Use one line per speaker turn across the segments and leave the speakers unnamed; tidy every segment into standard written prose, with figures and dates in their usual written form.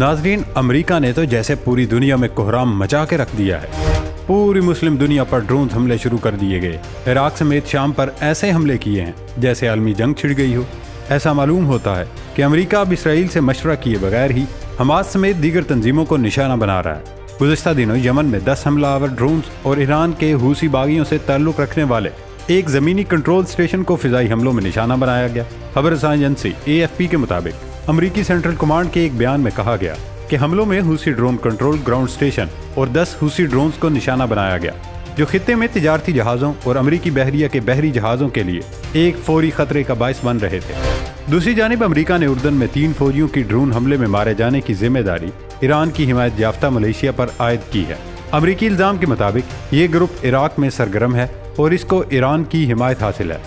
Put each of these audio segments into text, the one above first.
नाजरीन, अमेरिका ने तो जैसे पूरी दुनिया में कोहराम मचा के रख दिया है। पूरी मुस्लिम दुनिया पर ड्रोन हमले शुरू कर दिए गए। इराक समेत शाम पर ऐसे हमले किए हैं जैसे आलमी जंग छिड़ गई हो। ऐसा मालूम होता है कि अमेरिका अब इसराइल से मशवरा किए बगैर ही हमास समेत दीगर तंजीमों को निशाना बना रहा है। गुज़िश्ता दिनों यमन में 10 हमलावर ड्रोन और ईरान के हूसी बागियों से ताल्लुक रखने वाले एक ज़मीनी कंट्रोल स्टेशन को फिजाई हमलों में निशाना बनाया गया। खबर एजेंसी AFP के मुताबिक अमरीकी सेंट्रल कमांड के एक बयान में कहा गया कि हमलों में Houthi drone control ground station और 10 हूसी ड्रोन्स को निशाना बनाया गया, जो खित्ते में तिजारती जहाज़ों और अमरीकी बहरिया के बहरी जहाज़ों के लिए एक फौरी खतरे का बायस बन रहे थे। दूसरी जानिब अमरीका ने उर्दन में 3 फौजियों की ड्रोन हमले में मारे जाने की जिम्मेदारी ईरान की हिमायत याफ्ता मलेशिया पर आयद की है। अमरीकी इल्ज़ाम के मुताबिक ये ग्रुप इराक में सरगर्म है और इसको ईरान की हिमायत हासिल है,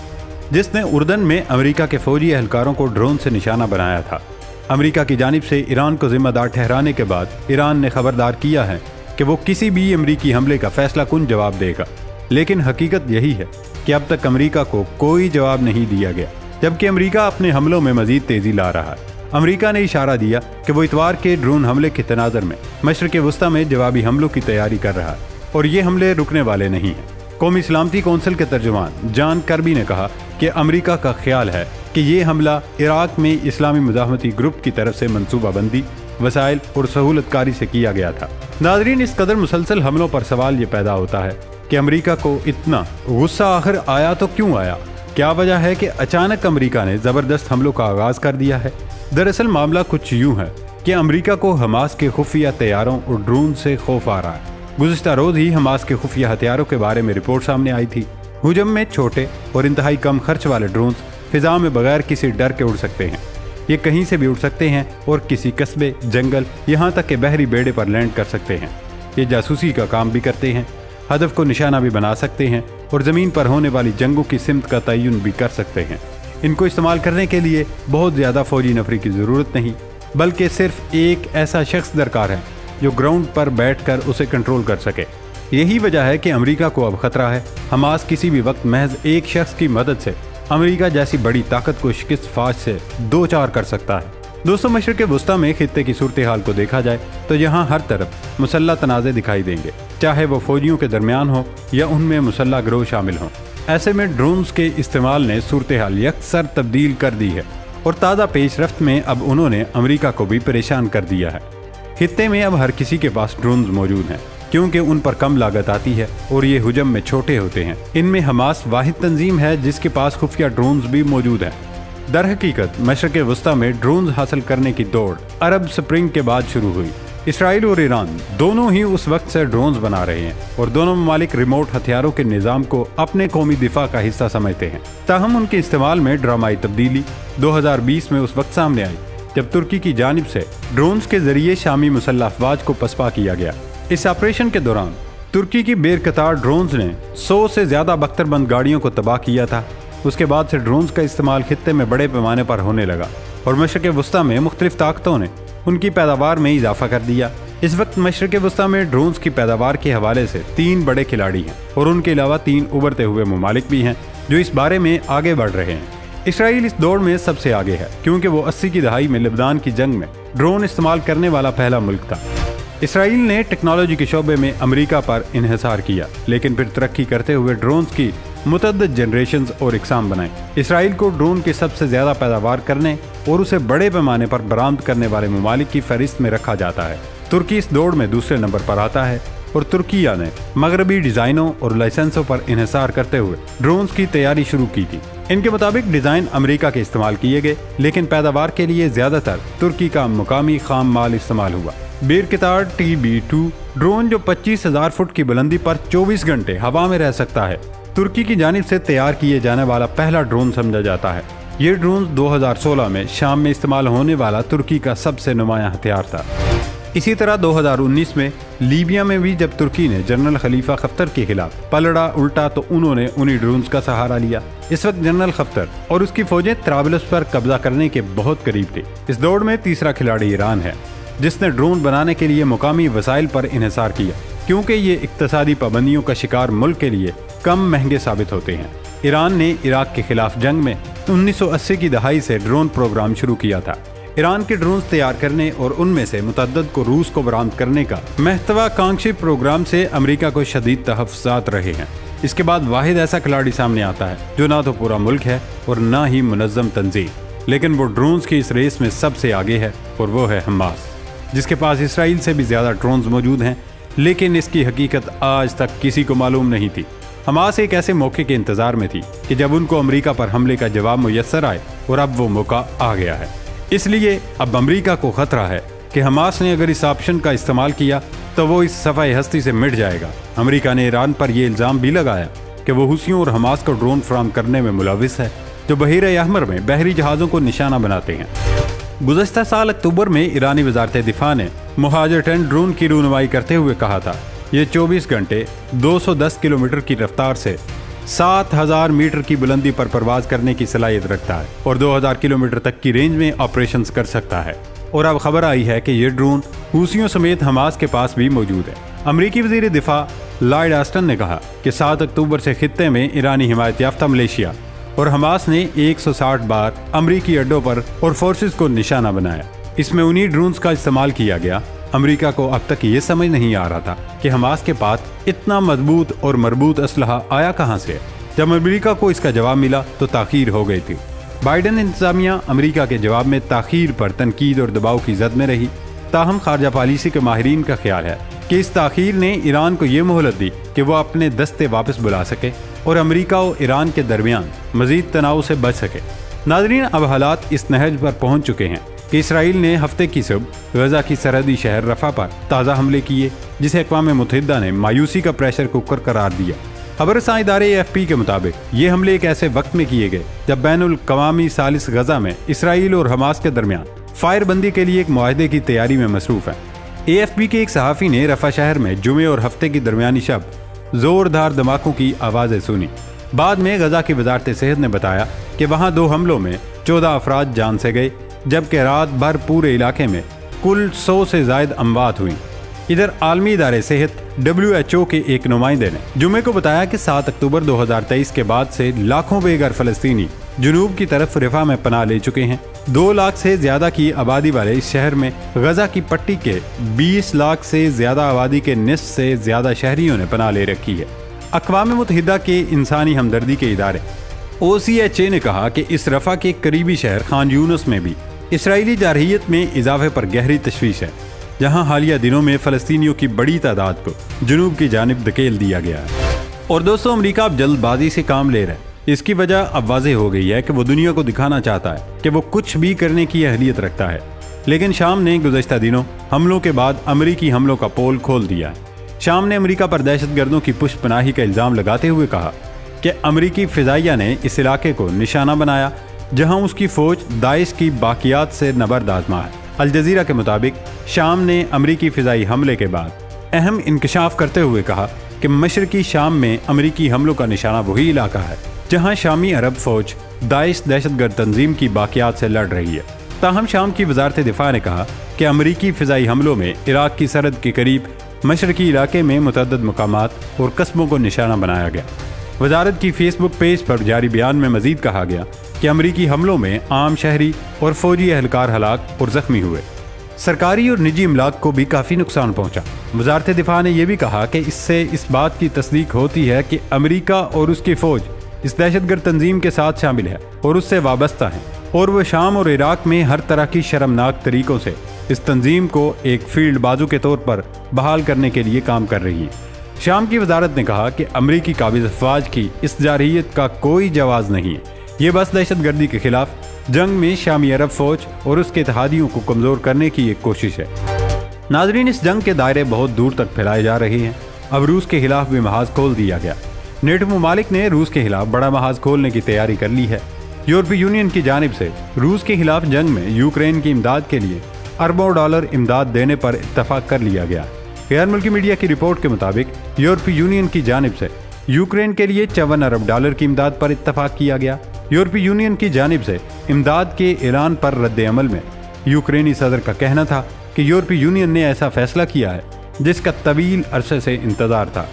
जिसने उर्दन में अमरीका के फौजी एहलकारों को ड्रोन से निशाना बनाया था। अमरीका की जानिब से ईरान को जिम्मेदार ठहराने के बाद ईरान ने खबरदार किया है कि वो किसी भी अमरीकी हमले का फैसला कुन जवाब देगा। लेकिन हकीकत यही है कि अब तक अमरीका को कोई जवाब नहीं दिया गया, जबकि अमरीका अपने हमलों में मजीद तेजी ला रहा है। अमरीका ने इशारा दिया कि वो इतवार के ड्रोन हमले के तनाज़ुर में मशरिक़ वस्ता में जवाबी हमलों की तैयारी कर रहा है और ये हमले रुकने वाले नहीं हैं। कौमी सलामती कौंसिल के तर्जुमान जॉन कर्बी ने कहा कि अमरीका का ख्याल है कि ये हमला इराक में इस्लामी मुजाहमती ग्रुप की तरफ से मनसूबाबंदी, वसाइल और सहूलतकारी से किया गया था। नाजरीन, इस कदर मुसलसल हमलों पर सवाल ये पैदा होता है कि अमरीका को इतना गुस्सा आखिर आया तो क्यों आया? क्या वजह है कि अचानक अमरीका ने ज़बरदस्त हमलों का आगाज़ कर दिया है? दरअसल मामला कुछ यूँ है कि अमरीका को हमास के खुफिया तैयारों और ड्रोन से खौफ आ रहा है। गुज़िश्ता रोज़ ही हमास के खुफिया हथियारों के बारे में रिपोर्ट सामने आई थी। हुजम में छोटे और इंतहाई कम खर्च वाले ड्रोन फिजा में बगैर किसी डर के उड़ सकते हैं। ये कहीं से भी उड़ सकते हैं और किसी कस्बे, जंगल, यहाँ तक के बहरी बेड़े पर लैंड कर सकते हैं। ये जासूसी का काम भी करते हैं, हदफ को निशाना भी बना सकते हैं और ज़मीन पर होने वाली जंगों की सिमत का तयन भी कर सकते हैं। इनको इस्तेमाल करने के लिए बहुत ज़्यादा फौजी नफरी की ज़रूरत नहीं, बल्कि सिर्फ एक ऐसा शख्स दरकार है जो ग्राउंड पर बैठकर उसे कंट्रोल कर सके। यही वजह है कि अमेरिका को अब खतरा है हमास किसी भी वक्त महज एक शख्स की मदद से अमेरिका जैसी बड़ी ताकत को शिकस्त फाश से दो चार कर सकता है। दोस्तों, मशरिक़ वस्ता में खित्ते की सूरत हाल को देखा जाए तो यहाँ हर तरफ मुसल्लह तनाज़े दिखाई देंगे, चाहे वो फौजियों के दरमियान हो या उनमें मुसल्लह गिरोह शामिल हों। ऐसे में ड्रोन्स के इस्तेमाल ने सूरत हाल यकसर तब्दील कर दी है और ताज़ा पेशरफ्त में अब उन्होंने अमेरिका को भी परेशान कर दिया है। खित्ते में अब हर किसी के पास ड्रोन्स मौजूद हैं, क्योंकि उन पर कम लागत आती है और ये हुजम में छोटे होते हैं। इनमें हमास वाहिद तंजीम है जिसके पास खुफिया ड्रोन्स भी मौजूद हैं। दर हकीकत मशरिक़ वस्ता में ड्रोन्स हासिल करने की दौड़ अरब स्प्रिंग के बाद शुरू हुई। इसराइल और ईरान दोनों ही उस वक्त से ड्रोन्स बना रहे हैं और दोनों ममालिक रिमोट हथियारों के निज़ाम को अपने कौमी दिफा का हिस्सा समझते हैं। ताहम उनके इस्तेमाल में ड्रामाई तब्दीली 2020 में उस वक्त सामने आई जब तुर्की की जानिब से ड्रोन्स के जरिए शामी मुसल्लह अफवाज को पसपा किया गया। इस ऑपरेशन के दौरान तुर्की की बेरकतार ड्रोन्स ने 100 से ज़्यादा बख्तरबंद गाड़ियों को तबाह किया था। उसके बाद से ड्रोन्स का इस्तेमाल खित्ते में बड़े पैमाने पर होने लगा और मशरिक़ वस्ता में मुख्तलिफ ताकतों ने उनकी पैदावार में इजाफा कर दिया। इस वक्त मशरिक़ वस्ता में ड्रोन्स की पैदावार के हवाले से 3 बड़े खिलाड़ी हैं और उनके अलावा 3 उभरते हुए ममालिक भी हैं जो इस बारे में आगे बढ़ रहे हैं। इसराइल इस दौड़ में सबसे आगे है क्योंकि वो 80 की दहाई में लेबनान की जंग में ड्रोन इस्तेमाल करने वाला पहला मुल्क था। इसराइल ने टेक्नोलॉजी के शोबे में अमेरिका पर इन्हिसार किया, लेकिन फिर तरक्की करते हुए ड्रोन्स की मुतअद्दिद जनरेशंस और इकसाम बनाए। इसराइल को ड्रोन की सबसे ज़्यादा पैदावार करने और उसे बड़े पैमाने पर बरामद करने वाले ममालिक की फहरिस्त में रखा जाता है। तुर्की इस दौड़ में दूसरे नंबर पर आता है और तुर्किया ने मगरबी डिज़ाइनों और लाइसेंसों पर इन्हिसार करते हुए ड्रोन्स की तैयारी शुरू की थी। इनके मुताबिक डिज़ाइन अमेरिका के इस्तेमाल किए गए, लेकिन पैदावार के लिए ज़्यादातर तुर्की का मुकामी खाम माल इस्तेमाल हुआ। बेरकतार TB2 ड्रोन जो 25,000 फुट की बुलंदी पर 24 घंटे हवा में रह सकता है, तुर्की की जानिब से तैयार किए जाने वाला पहला ड्रोन समझा जाता है। ये ड्रोन 2016 में शाम में इस्तेमाल होने वाला तुर्की का सबसे नुमायां हथियार था। इसी तरह 2019 में लीबिया में भी जब तुर्की ने जनरल खलीफा खफ्तर के खिलाफ पलड़ा उल्टा तो उन्होंने उन्हीं ड्रोन्स का सहारा लिया। इस वक्त जनरल खफ्तर और उसकी फौजें त्राबलस पर कब्जा करने के बहुत करीब थे। इस दौड़ में तीसरा खिलाड़ी ईरान है, जिसने ड्रोन बनाने के लिए मुकामी वसाइल पर इन्हिसार किया, क्योंकि ये इक्तसादी पाबंदियों का शिकार मुल्क के लिए कम महंगे साबित होते हैं। ईरान ने इराक के खिलाफ जंग में 1980 की दहाई से ड्रोन प्रोग्राम शुरू किया था। ईरान के ड्रोन्स तैयार करने और उनमें से मुतअद्दिद को रूस को बरामद करने का महत्वाकांक्षी प्रोग्राम से अमेरिका को शदीद तहफ़्फ़ुज़ात रहे हैं। इसके बाद वाहिद ऐसा खिलाड़ी सामने आता है जो ना तो पूरा मुल्क है और ना ही मुनज़्ज़म तंजीम, लेकिन वो ड्रोन्स की इस रेस में सबसे आगे है और वो है हमास, जिसके पास इसराइल से भी ज़्यादा ड्रोन्स मौजूद हैं। लेकिन इसकी हकीकत आज तक किसी को मालूम नहीं थी। हमास एक ऐसे मौके के इंतज़ार में थी कि जब उनको अमेरिका पर हमले का जवाब मुयस्सर आए, और अब वो मौका आ गया है। इसलिए अब अमेरिका को खतरा है कि हमास ने अगर इस ऑप्शन का इस्तेमाल किया तो वो इस सफ़ाई हस्ती से मिट जाएगा। अमेरिका ने ईरान पर यह इल्ज़ाम भी लगाया कि वो हुसियों और हमास को ड्रोन फराहम करने में मुलविस है, जो बहीर अहमर में बहरी जहाज़ों को निशाना बनाते हैं। गुज़श्ता साल अक्टूबर में ईरानी वज़ारत दिफा ने मुहाजिर 10 ड्रोन की रूनुमाई करते हुए कहा था ये 24 घंटे 210 किलोमीटर की रफ्तार से 7000 मीटर की बुलंदी पर परवाज करने की सलाहियत रखता है और 2000 किलोमीटर तक की रेंज में ऑपरेशंस कर सकता है। और अब खबर आई है कि ये ड्रोन हुसियों समेत हमास के पास भी मौजूद है। अमरीकी वज़ीर दिफा लॉयड ऑस्टिन ने कहा कि 7 अक्टूबर से खित्ते में ईरानी हिमायत याफ्ता मलेशिया और हमास ने 160 बार अमरीकी अड्डों पर और फोर्सेस को निशाना बनाया। इसमें उन्हीं ड्रोन्स का इस्तेमाल किया गया। अमेरिका को अब तक ये समझ नहीं आ रहा था कि हमास के पास इतना मजबूत और मरबूत असलहा आया कहाँ से। जब अमेरिका को इसका जवाब मिला तो ताख़ीर हो गई थी। बाइडेन इंतजामिया अमेरिका के जवाब में ताख़ीर पर तनकीद और दबाव की जद में रही। ताहम खारजा पॉलिसी के माहिरीन का ख्याल है कि इस ताख़ीर ने ईरान को ये मोहलत दी कि वह अपने दस्ते वापस बुला सके और अमेरिका और ईरान के दरमियान मजीद तनाव से बच सके। नाज़रीन, अब हालात इस नहज पर पहुँच चुके हैं कि इसराइल ने हफ्ते की सुबह गजा की सरहदी शहर रफा पर ताज़ा हमले किए, जिसे अक़वाम मुत्तहिदा ने मायूसी का प्रेशर कुकर करार दिया। खबरसां इदारे AFP के मुताबिक ये हमले एक ऐसे वक्त में किए गए जब बैनुल कवामी सालिस गजा में इसराइल और हमास के दरमियान फायरबंदी के लिए एक मुआहदे की तैयारी में मसरूफ़ है। AFP के एक सहाफ़ी ने रफा शहर में जुमे और हफ्ते की दरमियानी शब जोरदार धमाकों की आवाज़ें सुनी। बाद में गजा की वजारत सेहत ने बताया कि वहाँ 2 हमलों में 14 अफराद जान से गए, जबकि रात भर पूरे इलाके में कुल 100 से ज़ायद अमवात हुई। इधर आलमी इदारे सेहत WHO के एक नुमाइंदे ने जुमे को बताया कि 7 अक्टूबर 2023 के बाद से लाखों बेघर फ़लस्तीनी जुनूब की तरफ रिफा में पनाह ले चुके हैं। 2 लाख से ज़्यादा की आबादी वाले इस शहर में गजा की पट्टी के 20 लाख से ज़्यादा आबादी के निस्फ से ज़्यादा शहरियों ने पनाह ले रखी है। अक़वाम मुत्तहिदा के इंसानी हमदर्दी के इदारे OCHA ने कहा कि इस रफा के करीबी शहर खान यूनुस में भी इसराइली जारहियत में इजाफे पर गहरी तशवीश है, जहां हालिया दिनों में फ़लस्तीनियों की बड़ी तादाद को जुनूब की जानिब धकेल दिया गया है। और दोस्तों, अमेरिका अब जल्दबाजी से काम ले रहा है। इसकी वजह अब वाज़ेह हो गई है कि वो दुनिया को दिखाना चाहता है कि वो कुछ भी करने की अहलियत रखता है। लेकिन शाम ने गुज़श्ता दिनों हमलों के बाद अमरीकी हमलों का पोल खोल दिया है। शाम ने अमरीका पर दहशतगर्दों की पुष्ट पनाही का इल्ज़ाम लगाते हुए कहा कि अमरीकी फ़िज़ाइया ने इस इलाके को निशाना बनाया जहां उसकी फ़ौज दाइश की बाकियात से नबर्द आज़मा है। अल जज़ीरा के मुताबिक शाम ने अमरीकी फ़िज़ाई हमले के बाद अहम इंकशाफ करते हुए कहा कि मशरकी शाम में अमरीकी हमलों का निशाना वही इलाका है जहां शामी अरब फ़ौज दाइश दहशतगर्द तंजीम की बाकियात से लड़ रही है। ताहम शाम की वज़ारत दिफा ने कहा कि अमरीकी फ़िज़ाई हमलों में इराक़ की सरहद के करीब मशरकी इलाके में मुतअद्दिद मकामात और कस्बों को निशाना बनाया गया। वजारत की फेसबुक पेज पर जारी बयान में मजीद कहा गया कि अमरीकी हमलों में आम शहरी और फौजी एहलकार हलाक और जख्मी हुए। सरकारी और निजी इमलाक को भी काफ़ी नुकसान पहुंचा। वजारत दिफा ने यह भी कहा कि इससे इस बात की तस्दीक होती है कि अमरीका और उसकी फ़ौज इस दहशतगर्द तंजीम के साथ शामिल है और उससे वाबस्ता है, और वह शाम और इराक़ में हर तरह की शर्मनाक तरीक़ों से इस तंजीम को एक फील्ड बाजू के तौर पर बहाल करने के लिए काम कर रही है। शाम की वजारत ने कहा कि अमरीकी काबिज़ अफवाज की इस जारहियत का कोई जवाज़ नहीं है। ये बस दहशतगर्दी के खिलाफ जंग में शामी अरब फ़ौज और उसके इत्तेहादियों को कमज़ोर करने की एक कोशिश है। नाज़रीन, इस जंग के दायरे बहुत दूर तक फैलाए जा रहे हैं। अब रूस के खिलाफ भी महाज खोल दिया गया। नेटो ममालिक ने रूस के खिलाफ बड़ा महाज खोलने की तैयारी कर ली है। यूरोपीय यूनियन की जानिब से रूस के खिलाफ जंग में यूक्रेन की इमदाद के लिए अरबों डॉलर इमदाद देने पर इत्तफाक कर लिया गया। गैर मुल्की मीडिया की रिपोर्ट के मुताबिक यूरोपीय यूनियन की जानिब से यूक्रेन के लिए 54 अरब डॉलर की इमदाद पर इत्तफाक किया गया। यूरोपीय यूनियन की जानिब से इमदाद के ऐलान पर रद्द अमल में यूक्रेनी सदर का कहना था कि यूरोपीय यूनियन ने ऐसा फैसला किया है जिसका तवील अरसे से इंतजार था।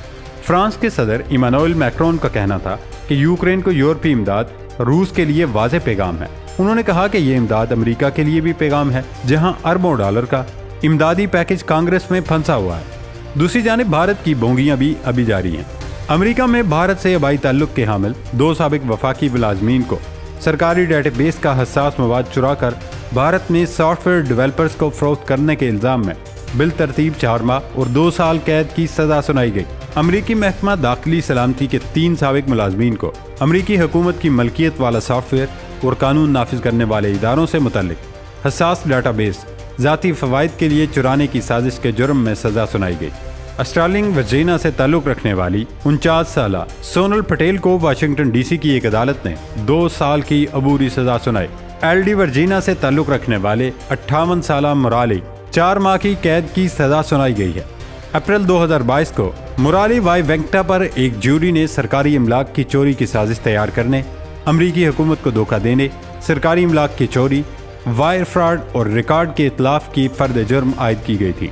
फ्रांस के सदर इमानुएल मैक्रोन का कहना था कि यूक्रेन को यूरोपीय इमदाद रूस के लिए वाज़ेह पैगाम है। उन्होंने कहा कि ये इमदाद अमेरिका के लिए भी पैगाम है, जहां अरबों डॉलर का इमदादी पैकेज कांग्रेस में फंसा हुआ है। दूसरी जानिब भारत की बोंगियां भी अभी जारी हैं। अमेरिका में भारत से हवाई ताल्लुक के हामिल 2 साबिक वफाकी मुलाजमीन को सरकारी डेटाबेस का हसास मवाद चुराकर भारत में सॉफ्टवेयर डेवलपर्स को फरोख्त करने के इल्जाम में बिल तरतीब 4 माह और 2 साल कैद की सजा सुनाई गई। अमरीकी महकमा दाखिली सलामती के 3 साबिक मुलाजमीन को अमरीकी हुकूमत की मलकियत वाला सॉफ्टवेयर और कानून नाफिज करने वाले इदारों से मुतल्लिक हसास डाटाबेस ज़ाती फ़वाइद के लिए चुराने की साजिश के जुर्म में सजा सुनाई गई। स्टर्लिंग वर्जीनिया से ताल्लुक़ रखने वाली 49 साला सोनल पटेल को वाशिंगटन डीसी की एक अदालत ने 2 साल की अबूरी सजा सुनाई। एलडी वर्जीनिया से ताल्लुक़ रखने वाले 58 साला मुराली 4 माह की कैद की सजा सुनाई गई है। अप्रैल 2022 को मुराली वाई वेंकटा पर एक ज्यूरी ने सरकारी इमलाक की चोरी की साजिश तैयार करने, अमरीकी हुकूमत को धोखा देने, सरकारी इमलाक की चोरी, वायर फ्रॉड और रिकॉर्ड के इतलाफ की फर्द जुर्म आयद की गई थी।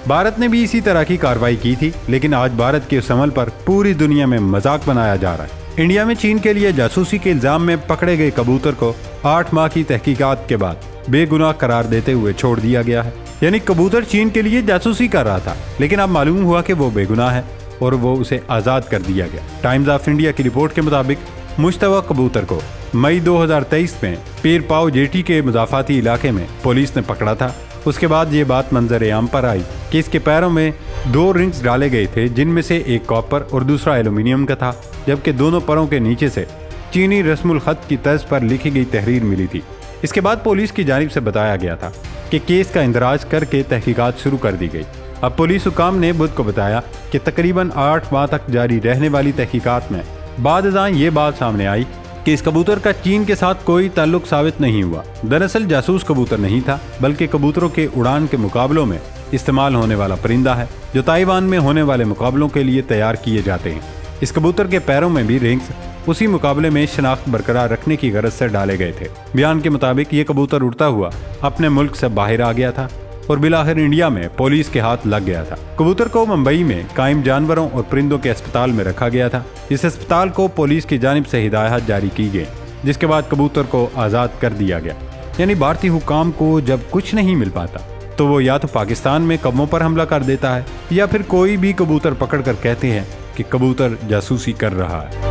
भारत ने भी इसी तरह की कार्रवाई की थी, लेकिन आज भारत के उस अमल पर पूरी दुनिया में मजाक बनाया जा रहा है। इंडिया में चीन के लिए जासूसी के इल्जाम में पकड़े गए कबूतर को 8 माह की तहकीकात के बाद बेगुनाह करार देते हुए छोड़ दिया गया है। यानी कबूतर चीन के लिए जासूसी कर रहा था, लेकिन अब मालूम हुआ कि वो बेगुनाह है और वो उसे आज़ाद कर दिया गया। टाइम्स ऑफ इंडिया की रिपोर्ट के मुताबिक मुश्तबा कबूतर को मई 2023 में पीर पाव जेटी के मुजाफाती इलाके में पुलिस ने पकड़ा था। उसके बाद ये बात मंजर आम पर आई कि इसके पैरों में 2 रिंग्स डाले गए थे, जिनमें से एक कॉपर और दूसरा एल्यूमिनियम का था, जबकि दोनों पैरों के नीचे से चीनी रस्मुल खत की तर्ज पर लिखी गई तहरीर मिली थी। इसके बाद पुलिस की जानिब से बताया गया था कि केस का इंदराज करके तहकीकात शुरू कर दी गई। अब पुलिस हुकाम ने बुध को बताया कि तकरीबन 8 माह तक जारी रहने वाली तहकीकात में बाद ये बात सामने आई कि इस कबूतर का चीन के साथ कोई ताल्लुक साबित नहीं हुआ। दरअसल जासूस कबूतर नहीं था, बल्कि कबूतरों के उड़ान के मुकाबलों में इस्तेमाल होने वाला परिंदा है, जो ताइवान में होने वाले मुकाबलों के लिए तैयार किए जाते हैं। इस कबूतर के पैरों में भी रिंग्स उसी मुकाबले में शनाख्त बरकरार रखने की गरज से डाले गए थे। बयान के मुताबिक ये कबूतर उड़ता हुआ अपने मुल्क से बाहर आ गया था और बिलाखिर इंडिया में पुलिस के हाथ लग गया था। कबूतर को मुंबई में कायम जानवरों और परिंदों के अस्पताल में रखा गया था। इस अस्पताल को पुलिस की जानिब से हिदायत जारी की गई, जिसके बाद कबूतर को आज़ाद कर दिया गया। यानी भारतीय हुकाम को जब कुछ नहीं मिल पाता तो वो या तो पाकिस्तान में कौमों पर हमला कर देता है, या फिर कोई भी कबूतर पकड़ कर कहते हैं कि कबूतर जासूसी कर रहा है।